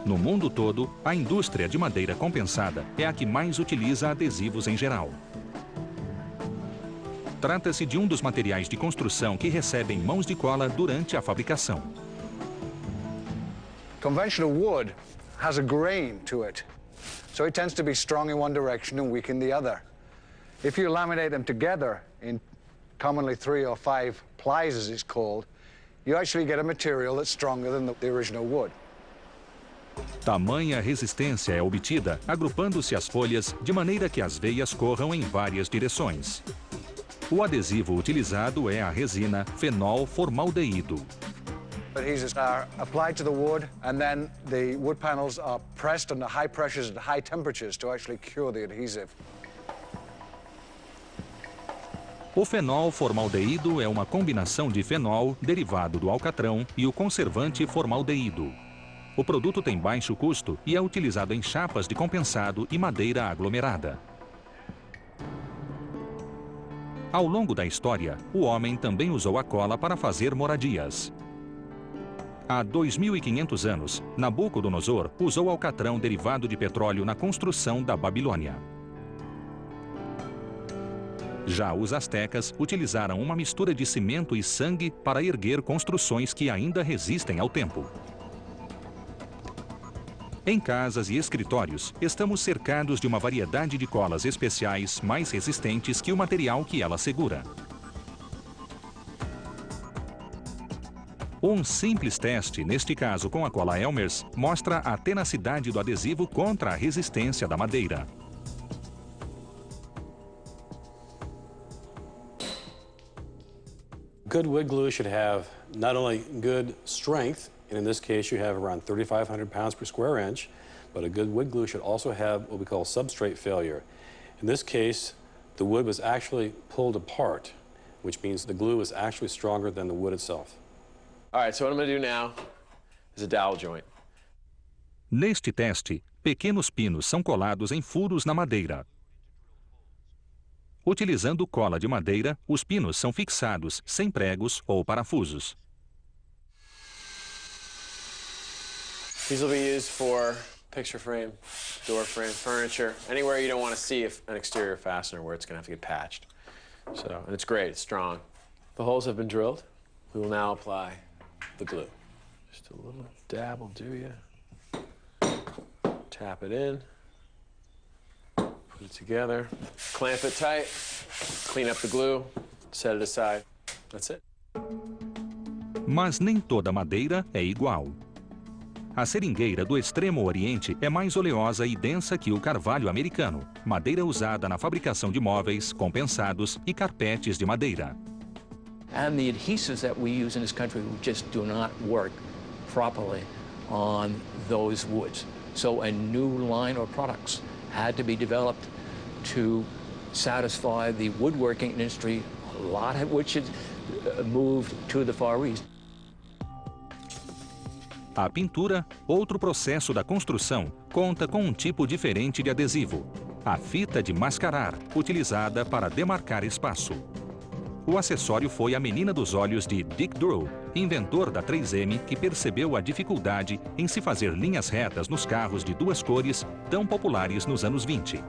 No mundo todo, a indústria de madeira compensada é a que mais utiliza adesivos em geral. Trata-se de um dos materiais de construção que recebem mãos de cola durante a fabricação. Conventional wood has a grain to it, so it tends to be strong in one direction and weak in the other. If you laminate them together in commonly 3 or 5 plies, as it's called, you actually get a material that's stronger than the original wood. Tamanha resistência é obtida agrupando-se as folhas de maneira que as veias corram em várias direções. O adesivo utilizado é a resina fenol formaldeído. Adhesives are applied to the wood, and then the wood panels are pressed under high pressures and high temperatures to actually cure the adhesive. O fenol formaldeído é uma combinação de fenol, derivado do alcatrão, e o conservante formaldeído. O produto tem baixo custo e é utilizado em chapas de compensado e madeira aglomerada. Ao longo da história, o homem também usou a cola para fazer moradias. Há 2.500 anos, Nabucodonosor usou alcatrão derivado de petróleo na construção da Babilônia. Já os astecas utilizaram uma mistura de cimento e sangue para erguer construções que ainda resistem ao tempo. Em casas e escritórios, estamos cercados de uma variedade de colas especiais mais resistentes que o material que ela segura. Um simples teste, neste caso com a cola Elmer's, mostra a tenacidade do adesivo contra a resistência da madeira. Good wood glue should have not only good strength, and in this case you have around 3,500 pounds per square inch, but a good wood glue should also have what we call substrate failure. In this case, the wood was actually pulled apart, which means the glue is actually stronger than the wood itself. All right, so what I'm going to do now is a dowel joint. Neste teste, pequenos pinos são colados em furos na madeira. Utilizando cola de madeira, os pinos são fixados sem pregos ou parafusos. These will be used for picture frame, door frame, furniture, anywhere you don't want to see an exterior fastener where it's going to have to get patched. So, and it's great, it's strong. The holes have been drilled. We will now apply the glue. Just a little dab will do you. Tap it in. Put it together. Clamp it tight. Clean up the glue. Set it aside. That's it. Mas nem toda madeira é igual. A seringueira do Extremo Oriente é mais oleosa e densa que o carvalho americano, madeira usada na fabricação de móveis, compensados e carpetes de madeira. And the adhesives that we use in this country just do not work properly on those woods. So a new line of products had to be developed to satisfy the woodworking industry, a lot of which had moved to the Far East. A pintura, outro processo da construção, conta com um tipo diferente de adesivo, a fita de mascarar, utilizada para demarcar espaço. O acessório foi a menina dos olhos de Dick Drew, inventor da 3M, que percebeu a dificuldade em se fazer linhas retas nos carros de duas cores tão populares nos anos 20.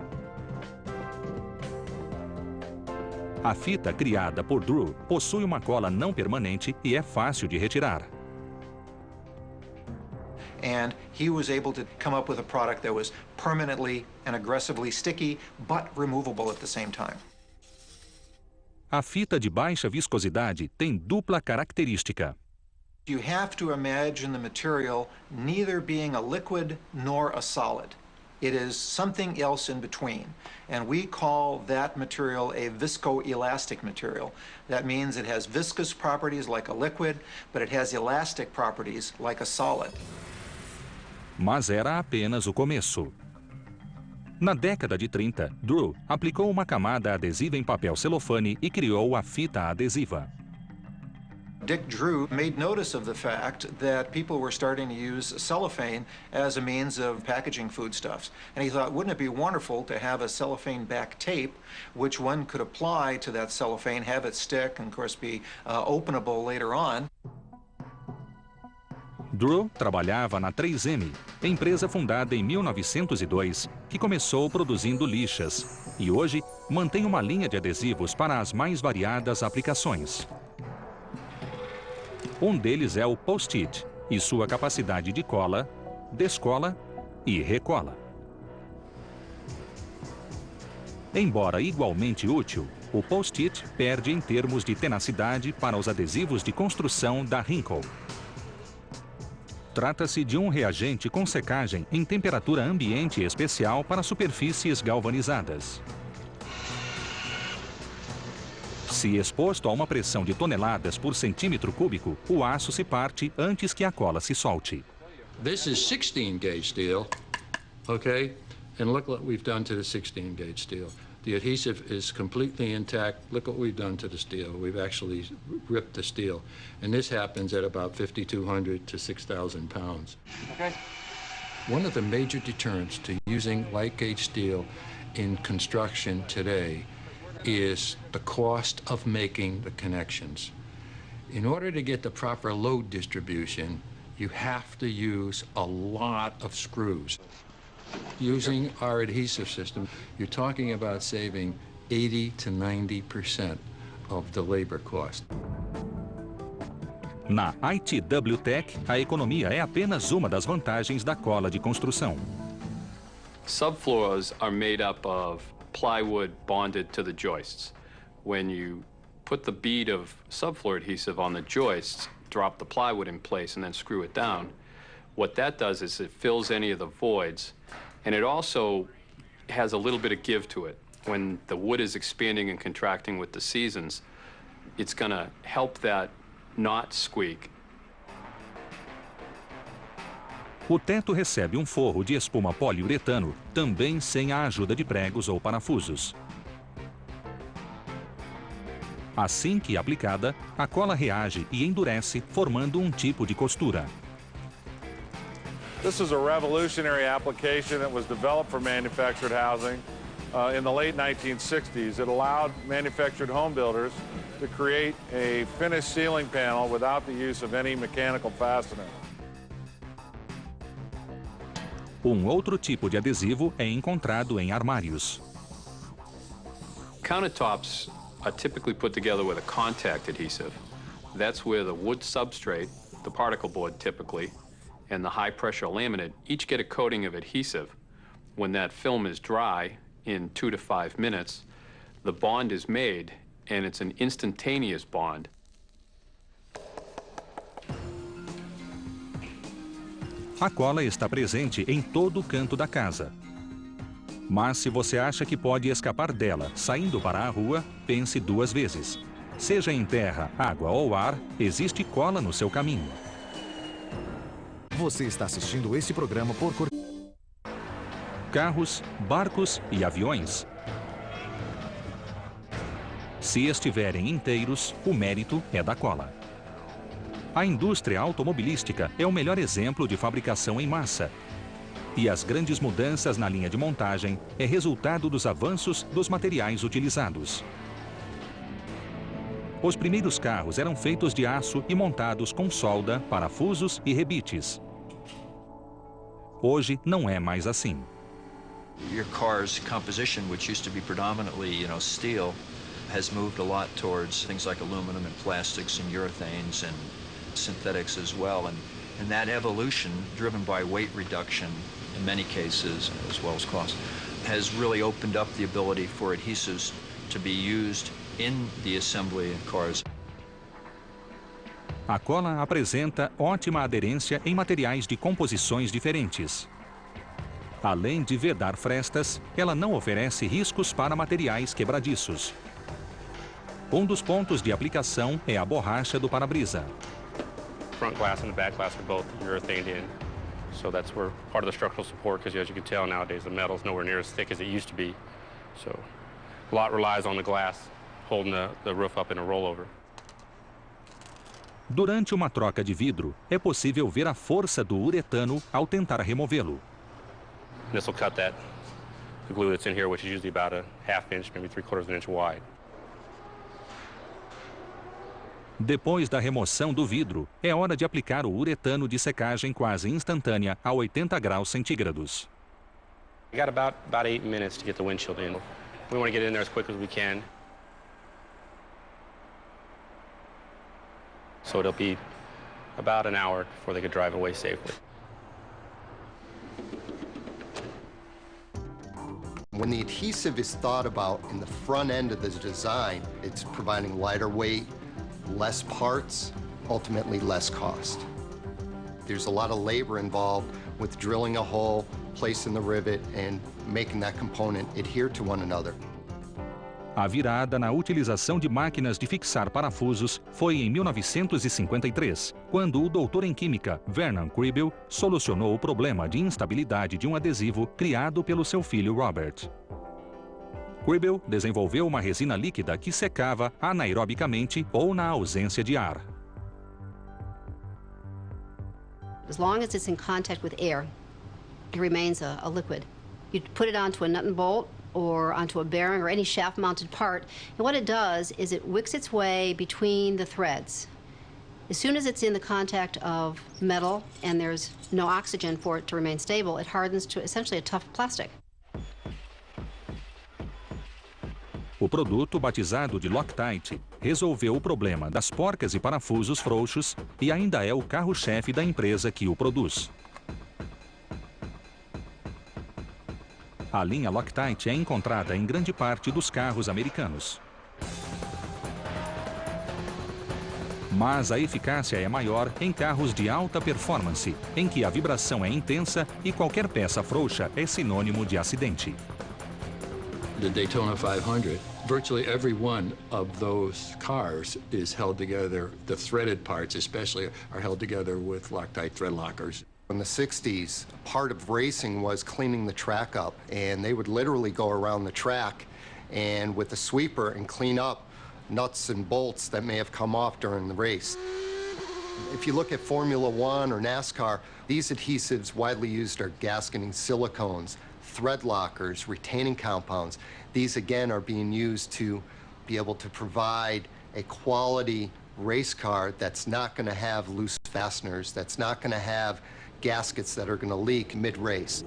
A fita criada por Drew possui uma cola não permanente e é fácil de retirar. And he was able to come up with a product that was permanently and aggressively sticky, but removable at the same time. A fita de baixa viscosidade tem dupla característica. You have to imagine the material neither being a liquid nor a solid. It is something else in between. And we call that material a viscoelastic material. That means it has viscous properties like a liquid, but it has elastic properties like a solid. Mas era apenas o começo. Na década de 30, Drew aplicou uma camada adesiva em papel celofane e criou a fita adesiva. Dick Drew made notice of the fact that people were starting to use cellophane as a means of packaging foodstuffs. And he thought, wouldn't it be wonderful to have a cellophane back tape, which one could apply to that cellophane, have it stick, and of course be openable later on. Drew trabalhava na 3M, empresa fundada em 1902, que começou produzindo lixas e hoje mantém uma linha de adesivos para as mais variadas aplicações. Um deles é o Post-it e sua capacidade de cola, descola e recola. Embora igualmente útil, o Post-it perde em termos de tenacidade para os adesivos de construção da Rincon. Trata-se de um reagente com secagem em temperatura ambiente especial para superfícies galvanizadas. Se exposto a uma pressão de toneladas por centímetro cúbico, o aço se parte antes que a cola se solte. This is 16 gauge steel, okay? And look what we've done to the 16 gauge steel. The adhesive is completely intact. Look what we've done to the steel. We've actually ripped the steel. And this happens at about 5,200 to 6,000 pounds. Okay. One of the major deterrents to using light gauge steel in construction today is the cost of making the connections. In order to get the proper load distribution, you have to use a lot of screws. Using our adhesive system, you're talking about saving 80 to 90% of the labor cost. Na ITW Tech, a economia é apenas uma das vantagens da cola de construção. Subfloors are made up of plywood bonded to the joists. When you put the bead of subfloor adhesive on the joists, drop the plywood in place and then screw it down, what that does is it fills any of the voids, and it also has a little bit of give to it. When the wood is expanding and contracting with the seasons, it's going to help that not squeak. O teto recebe um forro de espuma poliuretano, também sem a ajuda de pregos ou parafusos. Assim que aplicada, a cola reage e endurece, formando um tipo de costura. This is a revolutionary application that was developed for manufactured housing in the late 1960s. It allowed manufactured home builders to create a finished ceiling panel without the use of any mechanical fastener. Um outro tipo de adesivo é encontrado em armários. Countertops are typically put together with a contact adhesive. That's where the wood substrate, the particle board typically, and the high-pressure laminate each get a coating of adhesive. When that film is dry, in 2 to 5 minutes, the bond is made, and it's an instantaneous bond. A cola está presente em todo o canto da casa. Mas se você acha que pode escapar dela saindo para a rua, pense 2 vezes. Seja em terra, água ou ar, existe cola no seu caminho. Você está assistindo esse programa por Carros, barcos e aviões. Se estiverem inteiros, o mérito é da cola. A indústria automobilística é o melhor exemplo de fabricação em massa. E as grandes mudanças na linha de montagem é resultado dos avanços dos materiais utilizados. Os primeiros carros eram feitos de aço e montados com solda, parafusos e rebites. Hoje não é mais assim. Your car's composition, which used to be predominantly, steel, has moved a lot towards things like aluminum and plastics and urethanes and synthetics as well. And that evolution, driven by weight reduction in many cases, as well as cost, has really opened up the ability for adhesives to be used in the assembly of cars. A cola apresenta ótima aderência em materiais de composições diferentes. Além de vedar frestas, ela não oferece riscos para materiais quebradiços. Um dos pontos de aplicação é a borracha do para-brisa. Front glass and the back glass are both urethane in, so that's where part of the structural support, because as you can tell nowadays the metal's nowhere near as thick as it used to be. So a lot relies on the glass holding the roof up in a rollover. Durante uma troca de vidro, é possível ver a força do uretano ao tentar removê-lo. This will cut the glue that's in here, which is usually about a 1/2 inch, maybe 3/4 inch wide. Depois da remoção do vidro, é hora de aplicar o uretano de secagem quase instantânea a 80 graus centígrados. We got about 8 minutes to get the windshield in. We want to get in there as quick as we can. So it'll be about an hour before they could drive away safely. When the adhesive is thought about in the front end of the design, it's providing lighter weight, less parts, ultimately less cost. There's a lot of labor involved with drilling a hole, placing the rivet, and making that component adhere to one another. A virada na utilização de máquinas de fixar parafusos foi em 1953, quando o doutor em química Vernon Kribel solucionou o problema de instabilidade de um adesivo criado pelo seu filho Robert. Kribel desenvolveu uma resina líquida que secava anaerobicamente ou na ausência de ar. As long as it's in contact with air, it remains a liquid. You put it onto a nut and bolt or onto a bearing or any shaft-mounted part, and what it does is it wicks its way between the threads. As soon as it's in the contact of metal and there's no oxygen for it to remain stable, it hardens to essentially a tough plastic. O produto, batizado de Loctite, resolveu o problema das porcas e parafusos frouxos e ainda é o carro-chefe da empresa que o produz. A linha Loctite é encontrada em grande parte dos carros americanos. Mas a eficácia é maior em carros de alta performance, em que a vibração é intensa e qualquer peça frouxa é sinônimo de acidente. The Daytona 500, virtually every one of those cars is held together, the threaded parts especially, are held together with Loctite thread lockers. In the 60s, part of racing was cleaning the track up, and they would literally go around the track and with a sweeper and clean up nuts and bolts that may have come off during the race. If you look at Formula One or NASCAR, these adhesives widely used are gasketing silicones, thread lockers, retaining compounds. These again are being used to be able to provide a quality race car that's not going to have loose fasteners, that's not going to have gaskets that are going to leak mid-race.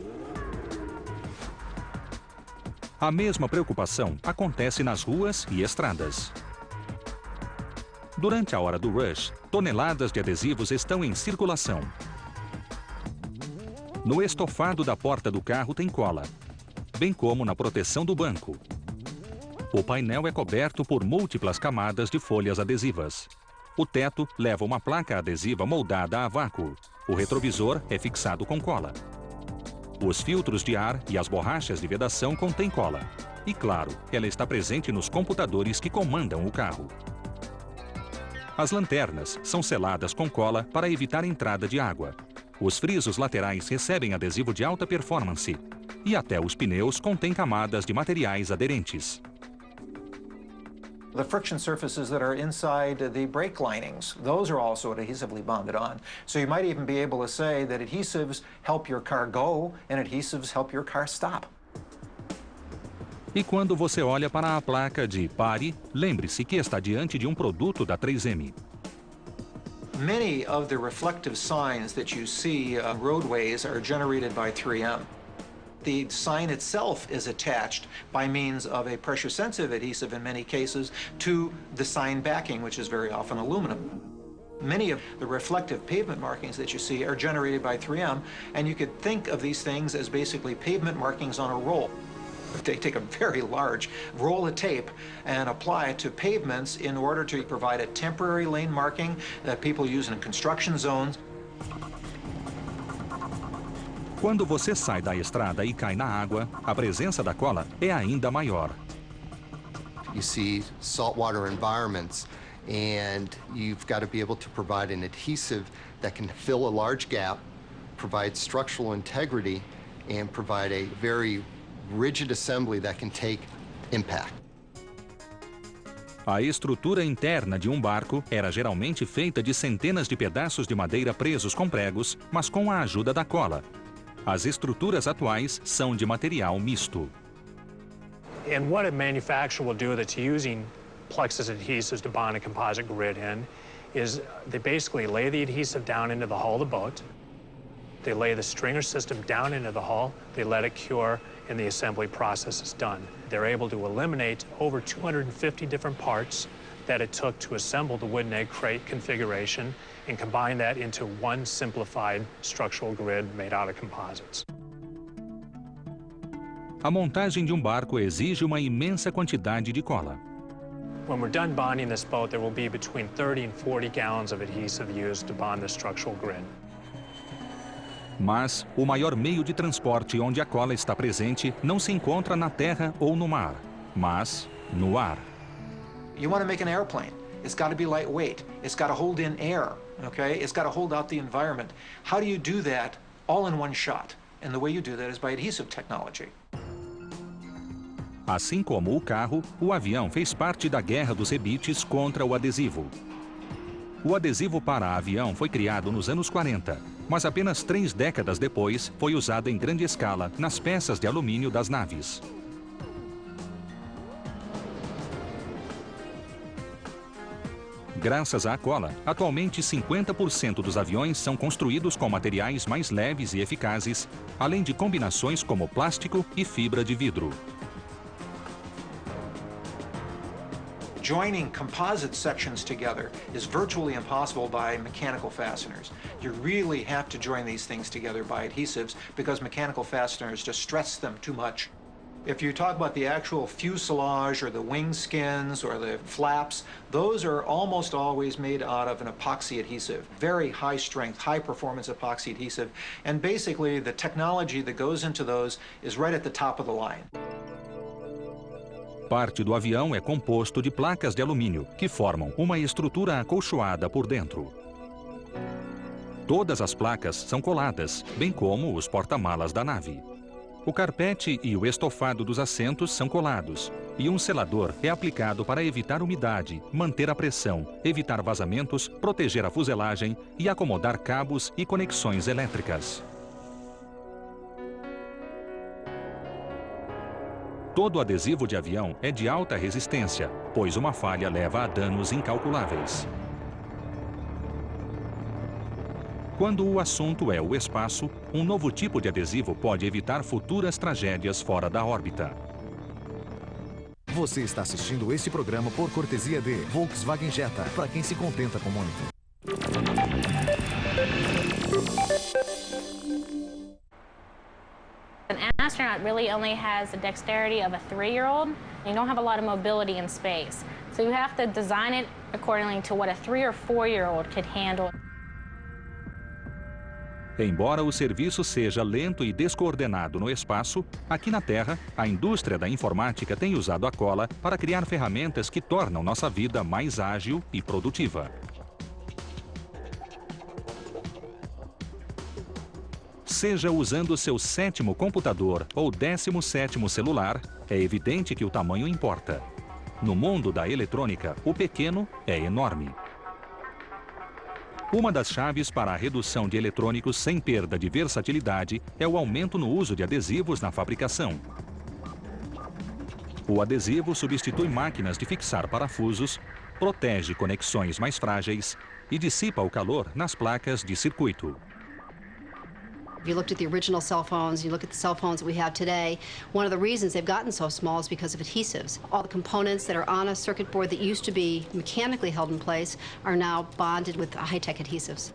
A mesma preocupação acontece nas ruas e estradas. Durante a hora do rush, toneladas de adesivos estão em circulação. No estofado da porta do carro tem cola, bem como na proteção do banco. O painel é coberto por múltiplas camadas de folhas adesivas. O teto leva uma placa adesiva moldada a vácuo. O retrovisor é fixado com cola. Os filtros de ar e as borrachas de vedação contêm cola. E, claro, ela está presente nos computadores que comandam o carro. As lanternas são seladas com cola para evitar a entrada de água. Os frisos laterais recebem adesivo de alta performance. E até os pneus contêm camadas de materiais aderentes. The friction surfaces that are inside the brake linings, those are also adhesively bonded on. So you might even be able to say that adhesives help your car go and adhesives help your car stop. E quando você olha para a placa de pare, lembre-se que está diante de um produto da 3M. Many of the reflective signs that you see on roadways are generated by 3M. The sign itself is attached by means of a pressure-sensitive adhesive in many cases to the sign backing, which is very often aluminum. Many of the reflective pavement markings that you see are generated by 3M, and you could think of these things as basically pavement markings on a roll. They take a very large roll of tape and apply it to pavements in order to provide a temporary lane marking that people use in construction zones. Quando você sai da estrada e cai na água, a presença da cola é ainda maior. You see saltwater environments, and you've got to be able to provide an adhesive that can fill a large gap, provide structural integrity, and provide a very rigid assembly that can take impact. A estrutura interna de um barco era geralmente feita de centenas de pedaços de madeira presos com pregos, mas com a ajuda da cola. As estruturas atuais são de material misto. And what a manufacturer will do that's using Plexus Adhesives to bond a composite grid in is they basically lay the adhesive down into the hull of the boat. They lay the stringer system down into the hull, they let it cure, and the assembly process is done. They're able to eliminate over 250 different parts that it took to assemble the wooden egg crate configuration and combine that into one simplified structural grid made out of composites. A montagem de barco exige uma imensa quantidade de cola. When we're done bonding this boat, there will be between 30 and 40 gallons of adhesive used to bond the structural grid. Mas o maior meio de transporte onde a cola está presente não se encontra na terra ou no mar, mas no ar. You want to make an airplane. It's got to be lightweight. It's got to hold in air, okay? It's got to hold out the environment. How do you do that all in one shot? And the way you do that is by adhesive technology. Assim como o carro, o avião fez parte da guerra dos rebites contra o adesivo. O adesivo para avião foi criado nos anos 40, mas apenas 3 décadas depois foi usado em grande escala nas peças de alumínio das naves. Graças à cola, atualmente 50% dos aviões são construídos com materiais mais leves e eficazes, além de combinações como plástico e fibra de vidro. Joining composite sections together is virtually impossible by mechanical fasteners. You really have to join these things together by adhesives because mechanical fasteners just stress them too much. If you talk about the actual fuselage or the wing skins or the flaps, those are almost always made out of an epoxy adhesive, very high strength, high performance epoxy adhesive. And basically the technology that goes into those is right at the top of the line. Parte do avião é composto de placas de alumínio, que formam uma estrutura acolchoada por dentro. Todas as placas são coladas, bem como os porta-malas da nave. O carpete e o estofado dos assentos são colados, e um selador é aplicado para evitar umidade, manter a pressão, evitar vazamentos, proteger a fuselagem e acomodar cabos e conexões elétricas. Todo adesivo de avião é de alta resistência, pois uma falha leva a danos incalculáveis. Quando o assunto é o espaço, um novo tipo de adesivo pode evitar futuras tragédias fora da órbita. Você está assistindo esse programa por cortesia de Volkswagen Jetta, para quem se contenta com muito. An astronaut really only has the dexterity of a 3-year-old. You don't have a lot of mobility in space. So you have to design it accordingly to what a 3- or 4-year-old could handle. Embora o serviço seja lento e descoordenado no espaço, aqui na Terra, a indústria da informática tem usado a cola para criar ferramentas que tornam nossa vida mais ágil e produtiva. Seja usando seu 7º computador ou 17º celular, é evidente que o tamanho importa. No mundo da eletrônica, o pequeno é enorme. Uma das chaves para a redução de eletrônicos sem perda de versatilidade é o aumento no uso de adesivos na fabricação. O adesivo substitui máquinas de fixar parafusos, protege conexões mais frágeis e dissipa o calor nas placas de circuito. If you looked at the original cell phones, you look at the cell phones that we have today, one of the reasons they've gotten so small is because of adhesives. All the components that are on a circuit board that used to be mechanically held in place are now bonded with high-tech adhesives.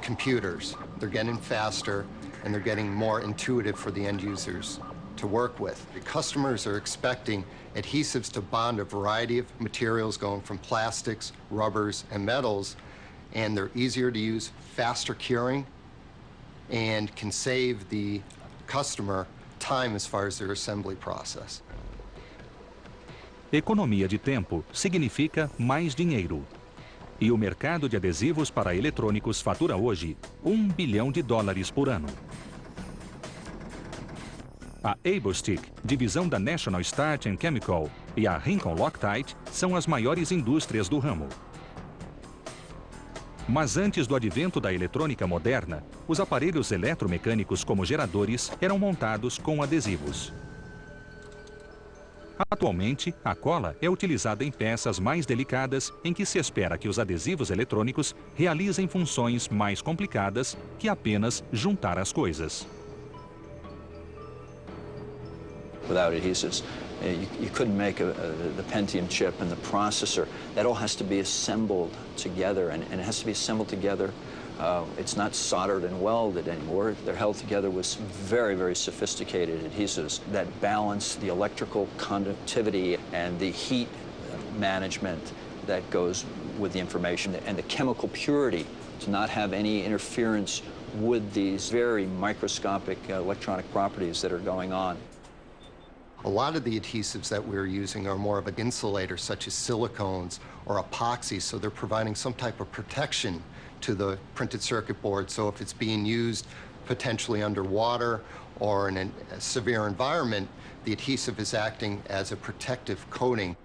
Computers, they're getting faster and they're getting more intuitive for the end users to work with. The customers are expecting adhesives to bond a variety of materials going from plastics, rubbers, and metals, and they're easier to use, faster curing, and can save the customer time as far as their assembly process. Economia de tempo significa mais dinheiro. E o mercado de adesivos para eletrônicos fatura hoje $1 bilhão por ano. A Ablestick, divisão da National Starch and Chemical, e a Rincon Loctite são as maiores indústrias do ramo. Mas antes do advento da eletrônica moderna, os aparelhos eletromecânicos como geradores eram montados com adesivos. Atualmente, a cola é utilizada em peças mais delicadas em que se espera que os adesivos eletrônicos realizem funções mais complicadas que apenas juntar as coisas. Without adhesives, you couldn't make the Pentium chip and the processor. That all has to be assembled together, and it has to be assembled together. It's not soldered and welded anymore. They're held together with very, very sophisticated adhesives that balance the electrical conductivity and the heat management that goes with the information and the chemical purity to not have any interference with these very microscopic electronic properties that are going on. A lot of the adhesives that we're using are more of an insulator, such as silicones or epoxy, so they're providing some type of protection to the printed circuit board. So if it's being used potentially underwater or in a severe environment, the adhesive is acting as a protective coating.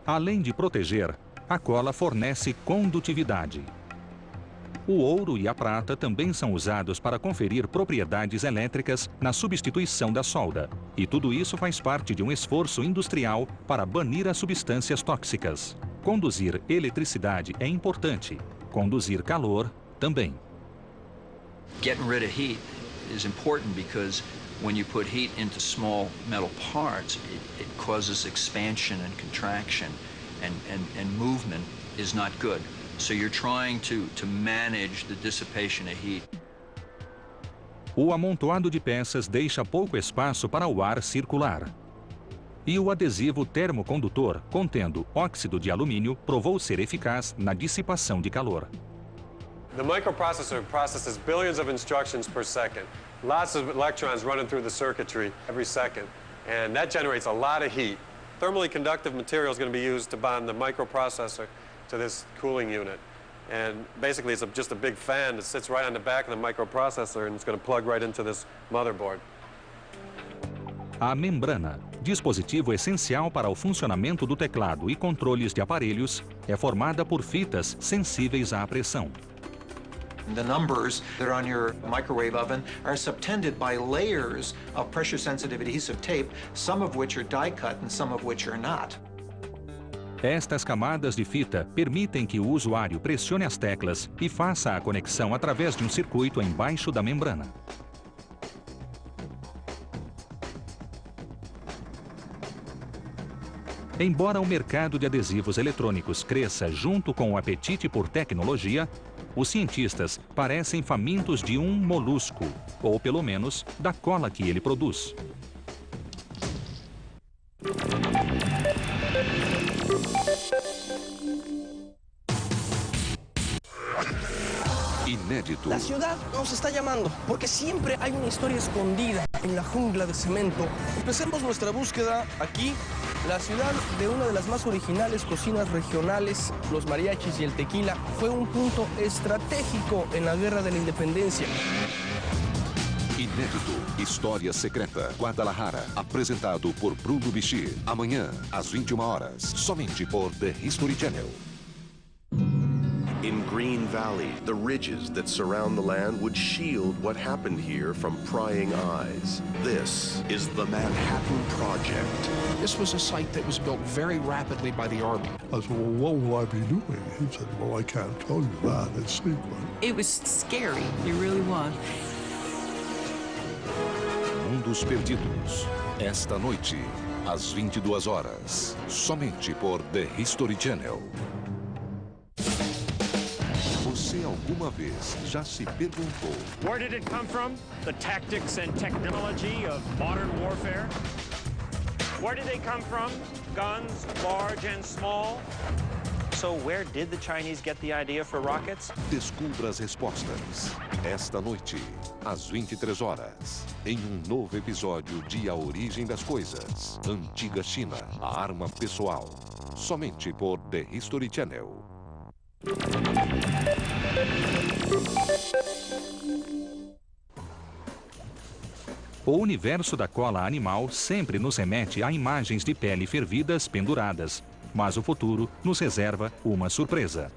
Além de proteger, a cola fornece condutividade. O ouro e a prata também são usados para conferir propriedades elétricas na substituição da solda. E tudo isso faz parte de um esforço industrial para banir as substâncias tóxicas. Conduzir eletricidade é importante. Conduzir calor também. Getting rid of heat is important because when you put heat into small metal parts, it causes expansion and contraction, and movement is not good. So you're trying to manage the dissipation of heat. O amontoado de peças deixa pouco espaço para o ar circular. E o adesivo termocondutor, contendo óxido de alumínio, provou ser eficaz na dissipação de calor. The microprocessor processes billions of instructions per second. Lots of electrons running through the circuitry every second. And that generates a lot of heat. Thermally conductive material is going to be used to bond the microprocessor to this cooling unit. And basically it's just a big fan that sits right on the back of the microprocessor and it's going to plug right into this motherboard. A membrana, dispositivo essencial para o funcionamento do teclado e controles de aparelhos, é formada por fitas sensíveis à pressão. The numbers that are on your microwave oven are subtended by layers of pressure-sensitive adhesive tape, some of which are die-cut and some of which are not. Estas camadas de fita permitem que o usuário pressione as teclas e faça a conexão através de um circuito embaixo da membrana. Embora o mercado de adesivos eletrônicos cresça junto com o apetite por tecnologia, os cientistas parecem famintos de um molusco, ou pelo menos da cola que ele produz. Inédito. La ciudad nos está llamando, porque siempre hay una historia escondida en la jungla de cemento. Empecemos nuestra búsqueda aquí, la ciudad de una de las más originales cocinas regionales, los mariachis y el tequila, fue un punto estratégico en la Guerra de la Independencia. Inédito, História Secreta, Guadalajara, apresentado por Bruno Bichir. Amanhã, às 21 horas, somente por The History Channel. In Green Valley, the ridges that surround the land would shield what happened here from prying eyes. This is the Manhattan Project. This was a site that was built very rapidly by the Army. I said, well, what will I be doing? He said, well, I can't tell you that. It's secret. It was scary. It really was. Mundos Perdidos. Esta noite, às 22 horas. Somente por The History Channel. Você alguma vez já se perguntou? Where did it come from? The tactics and technology of modern warfare? Where did they come from? Guns, large and small? So where did the Chinese get the idea for rockets? Descubra as respostas. Esta noite, às 23 horas, em um novo episódio de A Origem das Coisas. Antiga China, a arma pessoal. Somente por The History Channel. O universo da cola animal sempre nos remete a imagens de pele fervidas penduradas, mas o futuro nos reserva uma surpresa.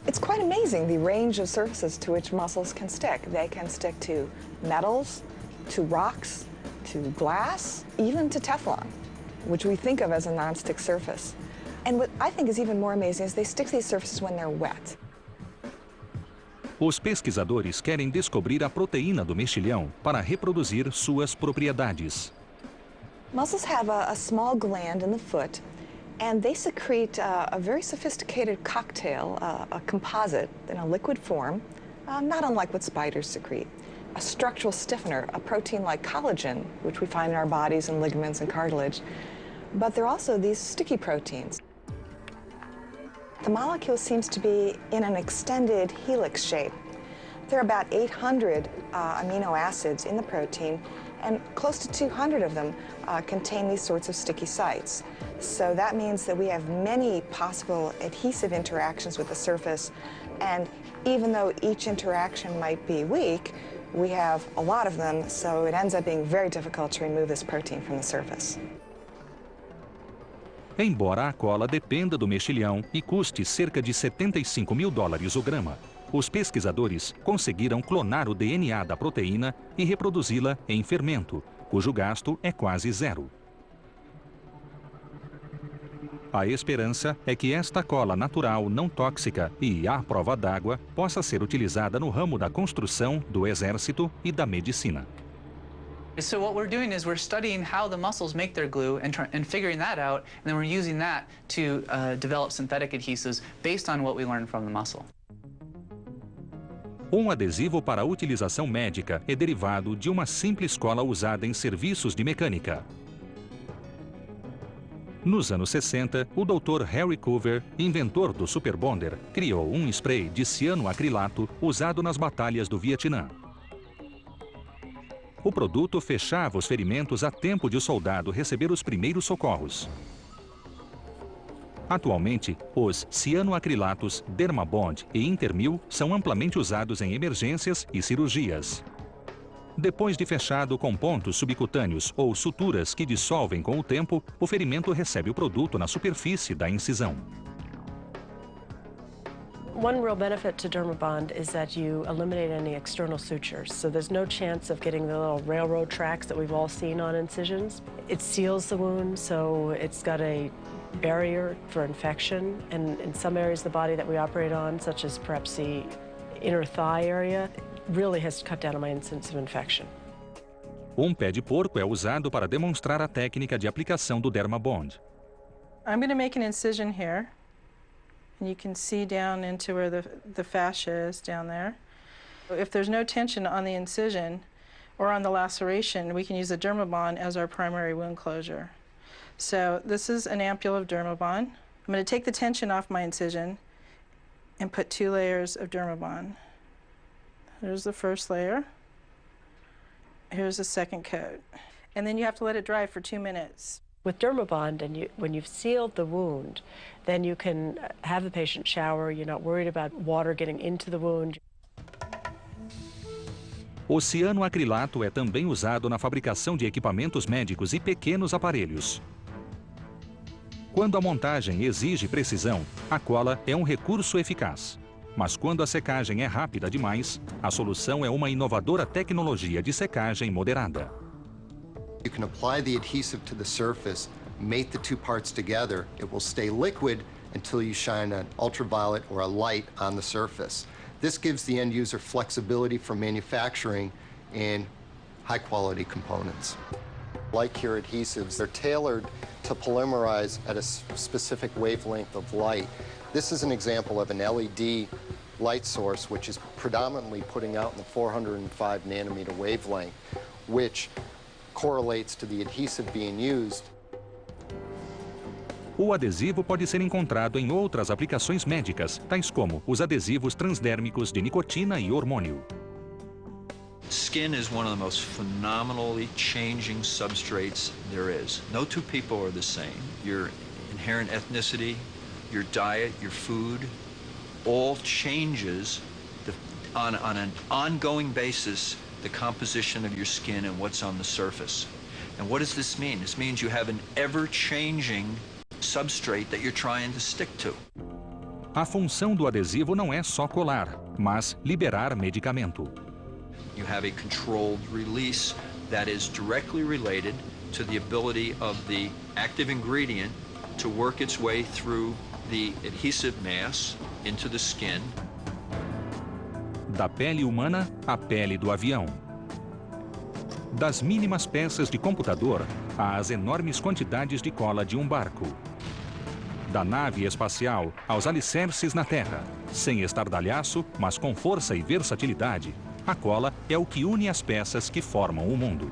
It's quite amazing the range of surfaces to which mussels can stick. They can stick to metals, to rocks, to glass, even to Teflon, which we think of as a nonstick surface. And what I think is even more amazing is they stick to these surfaces when they're wet. Os pesquisadores querem descobrir a proteína do mexilhão para reproduzir suas propriedades. Mussels have a small gland in the foot, and they secrete a very sophisticated cocktail, a composite in a liquid form, not unlike what spiders secrete. A structural stiffener, a protein like collagen, which we find in our bodies and ligaments and cartilage. But there are also these sticky proteins. The molecule seems to be in an extended helix shape. There are about 800 amino acids in the protein, and close to 200 of them contain these sorts of sticky sites. So that means that we have many possible adhesive interactions with the surface, and even though each interaction might be weak, we have a lot of them, so it ends up being very difficult to remove this protein from the surface. Embora a cola dependa do mexilhão e custe cerca de $75 mil o grama, os pesquisadores conseguiram clonar o DNA da proteína e reproduzi-la em fermento, cujo gasto é quase zero. A esperança é que esta cola natural não tóxica e à prova d'água possa ser utilizada no ramo da construção, do exército e da medicina. So what we're doing is we're studying how the mussels make their glue and figuring that out, and then we're using that to develop synthetic adhesives based on what we learned from the mussel. Um adesivo para utilização médica é derivado de uma simples cola usada em serviços de mecânica. Nos anos 60, o Dr. Harry Coover, inventor do Super Bonder, criou um spray de cianoacrilato usado nas batalhas do Vietnã. O produto fechava os ferimentos a tempo de o soldado receber os primeiros socorros. Atualmente, os cianoacrilatos Dermabond e Intermil são amplamente usados em emergências e cirurgias. Depois de fechado com pontos subcutâneos ou suturas que dissolvem com o tempo, o ferimento recebe o produto na superfície da incisão. One real benefit to Dermabond is that you eliminate any external sutures, so there's no chance of getting the little railroad tracks that we've all seen on incisions. It seals the wound, so it's got a barrier for infection, and in some areas of the body that we operate on, such as perhaps the inner thigh area, really has cut down on my incidence of infection. Pé de porco é usado para demonstrar a técnica de aplicação do Dermabond. I'm going to make an incision here. And you can see down into where the fascia is down there. If there's no tension on the incision or on the laceration, we can use the Dermabond as our primary wound closure. So this is an ampule of Dermabond. I'm going to take the tension off my incision and put 2 layers of Dermabond. There's the first layer. Here's the second coat. And then you have to let it dry for 2 minutes. With Dermabond, when you've sealed the wound, then you can have the patient shower. You're not worried about water getting into the wound. O cianoacrilato é também usado na fabricação de equipamentos médicos e pequenos aparelhos. Quando a montagem exige precisão, a cola é um recurso eficaz. Mas quando a secagem é rápida demais, a solução é uma inovadora tecnologia de secagem moderada. You can apply the adhesive to the surface, mate the 2 parts together. It will stay liquid until you shine an ultraviolet or a light on the surface. This gives the end user flexibility for manufacturing in high-quality components. Like your adhesives, they're tailored to polymerize at a specific wavelength of light. This is an example of an LED light source, which is predominantly putting out in the 405 nanometer wavelength, which correlates to the adhesive being used. O adesivo pode ser encontrado em outras aplicações médicas, tais como os adesivos transdérmicos de nicotina e hormônio. Skin is one of the most phenomenally changing substrates there is. No 2 people are the same. Your inherent ethnicity, your diet, your food, all changes on an ongoing basis the composition of your skin and what's on the surface. And what does this mean? This means you have an ever-changing substrate that you're trying to stick to. A função do adesivo não é só colar, mas liberar medicamento. You have a controlled release that is directly related to the ability of the active ingredient to work its way through the adhesive mass into the skin. Da pele humana à pele do avião. Das mínimas peças de computador às enormes quantidades de cola de um barco. Da nave espacial aos alicerces na Terra. Sem estardalhaço, mas com força e versatilidade, a cola é o que une as peças que formam o mundo.